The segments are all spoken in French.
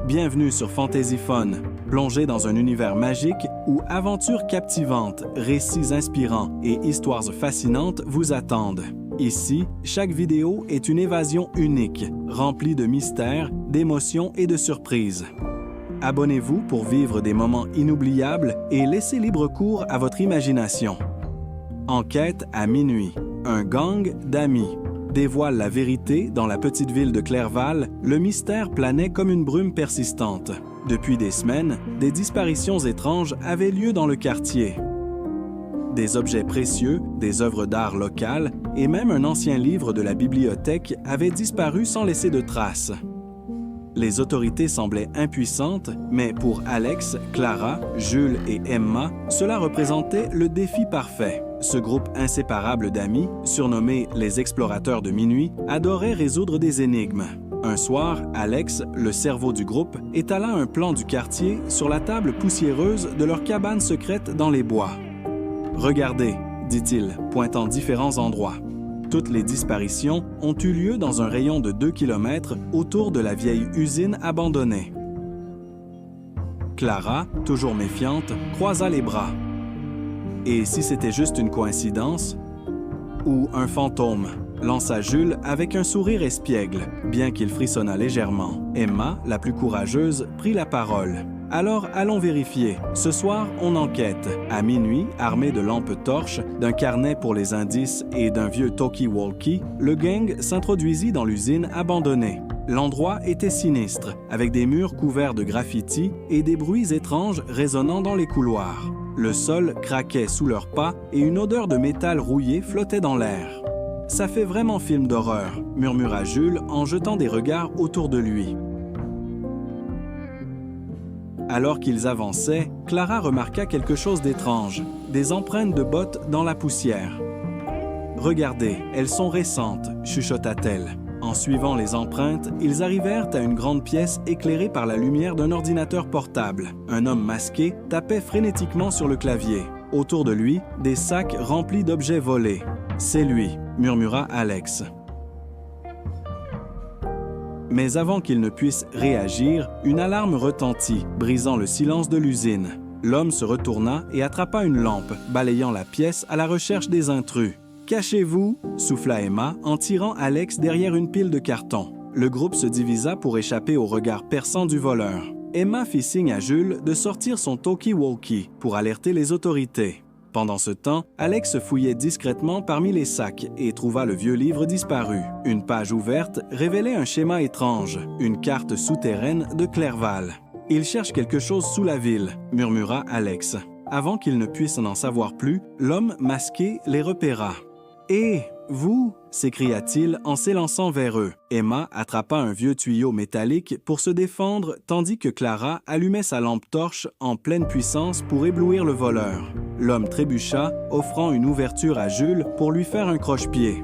Bienvenue sur Fantasy Fun. Plongez dans un univers magique où aventures captivantes, récits inspirants et histoires fascinantes vous attendent. Ici, chaque vidéo est une évasion unique, remplie de mystères, d'émotions et de surprises. Abonnez-vous pour vivre des moments inoubliables et laissez libre cours à votre imagination. Enquête à minuit. Un gang d'amis dévoile la vérité dans la petite ville de Clerval. Le mystère planait comme une brume persistante. Depuis des semaines, des disparitions étranges avaient lieu dans le quartier. Des objets précieux, des œuvres d'art locales et même un ancien livre de la bibliothèque avaient disparu sans laisser de traces. Les autorités semblaient impuissantes, mais pour Alex, Clara, Jules et Emma, cela représentait le défi parfait. Ce groupe inséparable d'amis, surnommé les Explorateurs de minuit, adorait résoudre des énigmes. Un soir, Alex, le cerveau du groupe, étala un plan du quartier sur la table poussiéreuse de leur cabane secrète dans les bois. « Regardez », dit-il, pointant différents endroits. Toutes les disparitions ont eu lieu dans un rayon de 2 km autour de la vieille usine abandonnée. Clara, toujours méfiante, croisa les bras. Et si c'était juste une coïncidence? Ou un fantôme? Lança Jules avec un sourire espiègle, bien qu'il frissonnât légèrement. Emma, la plus courageuse, prit la parole. Alors, allons vérifier. Ce soir, on enquête. À minuit, armé de lampes torches, d'un carnet pour les indices et d'un vieux talkie-walkie, le gang s'introduisit dans l'usine abandonnée. L'endroit était sinistre, avec des murs couverts de graffitis et des bruits étranges résonnant dans les couloirs. Le sol craquait sous leurs pas et une odeur de métal rouillé flottait dans l'air. « Ça fait vraiment film d'horreur », murmura Jules en jetant des regards autour de lui. Alors qu'ils avançaient, Clara remarqua quelque chose d'étrange, des empreintes de bottes dans la poussière. « Regardez, elles sont récentes », chuchota-t-elle. En suivant les empreintes, ils arrivèrent à une grande pièce éclairée par la lumière d'un ordinateur portable. Un homme masqué tapait frénétiquement sur le clavier. Autour de lui, des sacs remplis d'objets volés. « C'est lui », murmura Alex. Mais avant qu'il ne puisse réagir, une alarme retentit, brisant le silence de l'usine. L'homme se retourna et attrapa une lampe, balayant la pièce à la recherche des intrus. « Cachez-vous » souffla Emma en tirant Alex derrière une pile de cartons. Le groupe se divisa pour échapper au regard perçant du voleur. Emma fit signe à Jules de sortir son talkie-walkie pour alerter les autorités. Pendant ce temps, Alex fouillait discrètement parmi les sacs et trouva le vieux livre disparu. Une page ouverte révélait un schéma étrange, une carte souterraine de Clerval. « Il cherche quelque chose sous la ville », murmura Alex. Avant qu'il ne puisse en savoir plus, l'homme masqué les repéra. « Et vous ?» s'écria-t-il en s'élançant vers eux. Emma attrapa un vieux tuyau métallique pour se défendre tandis que Clara allumait sa lampe torche en pleine puissance pour éblouir le voleur. L'homme trébucha, offrant une ouverture à Jules pour lui faire un croche-pied.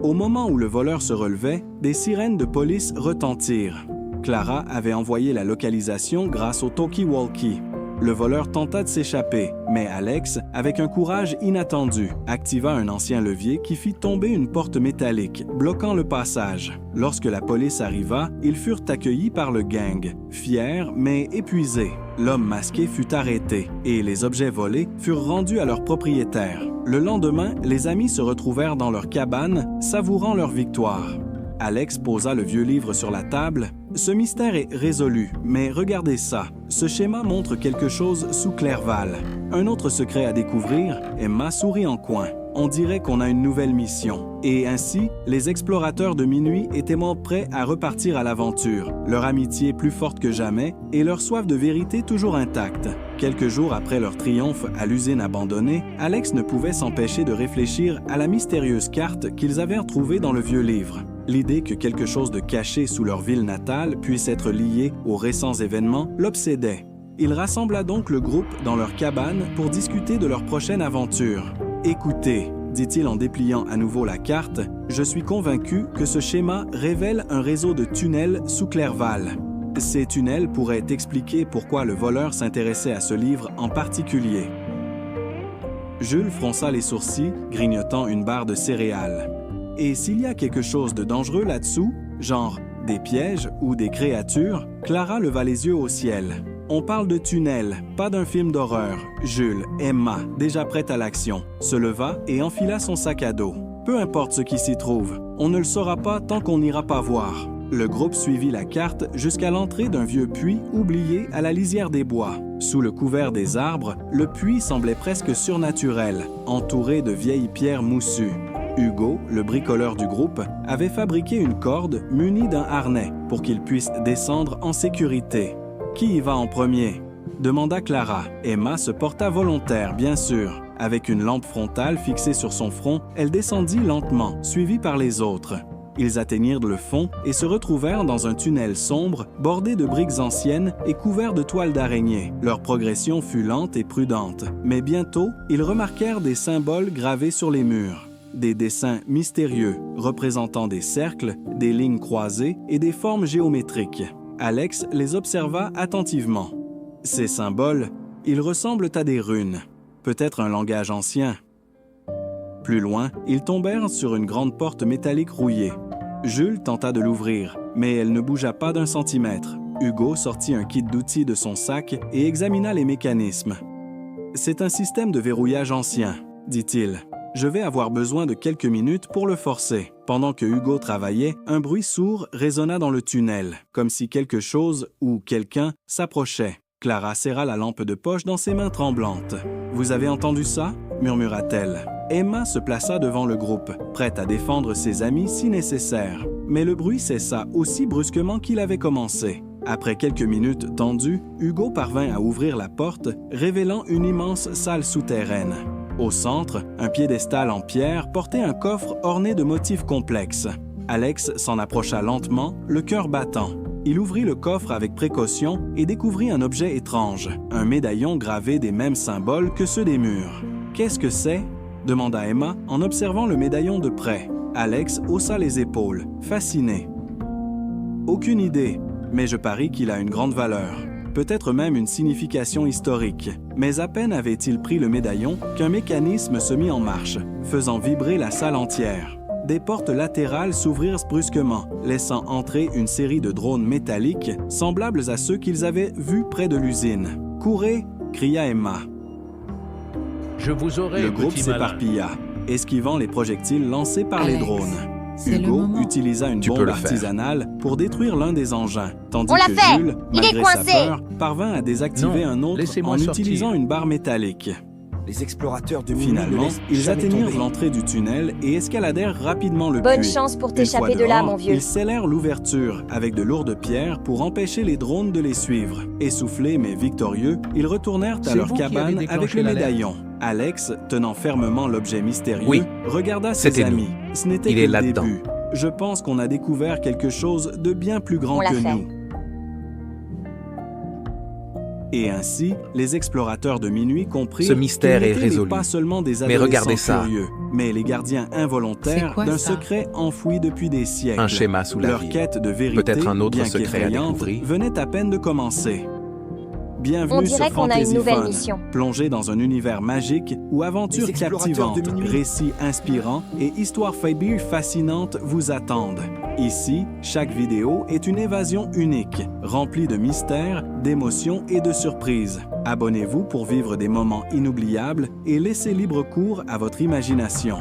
Au moment où le voleur se relevait, des sirènes de police retentirent. Clara avait envoyé la localisation grâce au talkie-walkie. Le voleur tenta de s'échapper, mais Alex, avec un courage inattendu, activa un ancien levier qui fit tomber une porte métallique, bloquant le passage. Lorsque la police arriva, ils furent accueillis par le gang, fiers mais épuisés. L'homme masqué fut arrêté et les objets volés furent rendus à leurs propriétaires. Le lendemain, les amis se retrouvèrent dans leur cabane, savourant leur victoire. Alex posa le vieux livre sur la table. « Ce mystère est résolu, mais regardez ça. Ce schéma montre quelque chose sous Clerval. Un autre secret à découvrir. » Emma sourit en coin. « On dirait qu'on a une nouvelle mission. » Et ainsi, les explorateurs de minuit étaient prêts à repartir à l'aventure, leur amitié plus forte que jamais et leur soif de vérité toujours intacte. Quelques jours après leur triomphe à l'usine abandonnée, Alex ne pouvait s'empêcher de réfléchir à la mystérieuse carte qu'ils avaient retrouvée dans le vieux livre. L'idée que quelque chose de caché sous leur ville natale puisse être lié aux récents événements l'obsédait. Il rassembla donc le groupe dans leur cabane pour discuter de leur prochaine aventure. « Écoutez, » dit-il en dépliant à nouveau la carte, « je suis convaincu que ce schéma révèle un réseau de tunnels sous Clerval. Ces tunnels pourraient expliquer pourquoi le voleur s'intéressait à ce livre en particulier. » Jules fronça les sourcils, grignotant une barre de céréales. « Et s'il y a quelque chose de dangereux là-dessous, genre Des pièges ou des créatures? Clara leva les yeux au ciel. On parle de tunnel, pas d'un film d'horreur. Jules, Emma, déjà prête à l'action, se leva et enfila son sac à dos. Peu importe ce qui s'y trouve, on ne le saura pas tant qu'on n'ira pas voir. Le groupe suivit la carte jusqu'à l'entrée d'un vieux puits oublié à la lisière des bois. Sous le couvert des arbres, le puits semblait presque surnaturel, entouré de vieilles pierres moussues. Hugo, le bricoleur du groupe, avait fabriqué une corde munie d'un harnais pour qu'il puisse descendre en sécurité. « Qui y va en premier ?» demanda Clara. Emma se porta volontaire, bien sûr. Avec une lampe frontale fixée sur son front, elle descendit lentement, suivie par les autres. Ils atteignirent le fond et se retrouvèrent dans un tunnel sombre, bordé de briques anciennes et couvert de toiles d'araignée. Leur progression fut lente et prudente, mais bientôt, ils remarquèrent des symboles gravés sur les murs. Des dessins mystérieux, représentant des cercles, des lignes croisées et des formes géométriques. Alex les observa attentivement. Ces symboles, ils ressemblent à des runes, peut-être un langage ancien. Plus loin, ils tombèrent sur une grande porte métallique rouillée. Jules tenta de l'ouvrir, mais elle ne bougea pas d'un centimètre. Hugo sortit un kit d'outils de son sac et examina les mécanismes. « C'est un système de verrouillage ancien, » dit-il. « Je vais avoir besoin de quelques minutes pour le forcer. » Pendant que Hugo travaillait, un bruit sourd résonna dans le tunnel, comme si quelque chose ou quelqu'un s'approchait. Clara serra la lampe de poche dans ses mains tremblantes. « Vous avez entendu ça ?» murmura-t-elle. Emma se plaça devant le groupe, prête à défendre ses amis si nécessaire. Mais le bruit cessa aussi brusquement qu'il avait commencé. Après quelques minutes tendues, Hugo parvint à ouvrir la porte, révélant une immense salle souterraine. Au centre, un piédestal en pierre portait un coffre orné de motifs complexes. Alex s'en approcha lentement, le cœur battant. Il ouvrit le coffre avec précaution et découvrit un objet étrange, un médaillon gravé des mêmes symboles que ceux des murs. « Qu'est-ce que c'est ?» demanda Emma en observant le médaillon de près. Alex haussa les épaules, fasciné. « Aucune idée, mais je parie qu'il a une grande valeur. Peut-être même une signification historique. Mais à peine avait-il pris le médaillon qu'un mécanisme se mit en marche, faisant vibrer la salle entière. Des portes latérales s'ouvrirent brusquement, laissant entrer une série de drones métalliques semblables à ceux qu'ils avaient vus près de l'usine. « Courez !» cria Emma. Je vous aurai, le groupe s'éparpilla, esquivant les projectiles lancés par les drones. Hugo utilisa une bombe artisanale pour détruire l'un des engins, tandis que Jules, malgré sa peur, parvint à désactiver un autre en utilisant une barre métallique. Les explorateurs de Finalement, ils atteignirent l'entrée du tunnel et escaladèrent rapidement le puits. Bonne chance pour t'échapper de là, mon vieux. Ils scellèrent l'ouverture avec de lourdes pierres pour empêcher les drones de les suivre. Essoufflés mais victorieux, ils retournèrent à leur cabane avec le médaillon. Alex, tenant fermement l'objet mystérieux, regarda ses amis. Ce n'était que le début. Je pense qu'on a découvert quelque chose de bien plus grand que nous. Et ainsi, les explorateurs de minuit comprirent ce mystère est résolu. Pas seulement des adolescents curieux, mais les gardiens involontaires d'un secret enfoui depuis des siècles. Un schéma sous la Leur vie. quête de vérité, peut-être un autre bien secret à découvrir. venait à peine de commencer. Bienvenue On dirait sur qu'on a une Fantasy nouvelle Fun, mission. plongé dans un univers magique où aventures captivantes, récits inspirants et histoires fabules fascinantes vous attendent. Ici, chaque vidéo est une évasion unique, remplie de mystères, d'émotions et de surprises. Abonnez-vous pour vivre des moments inoubliables et laissez libre cours à votre imagination.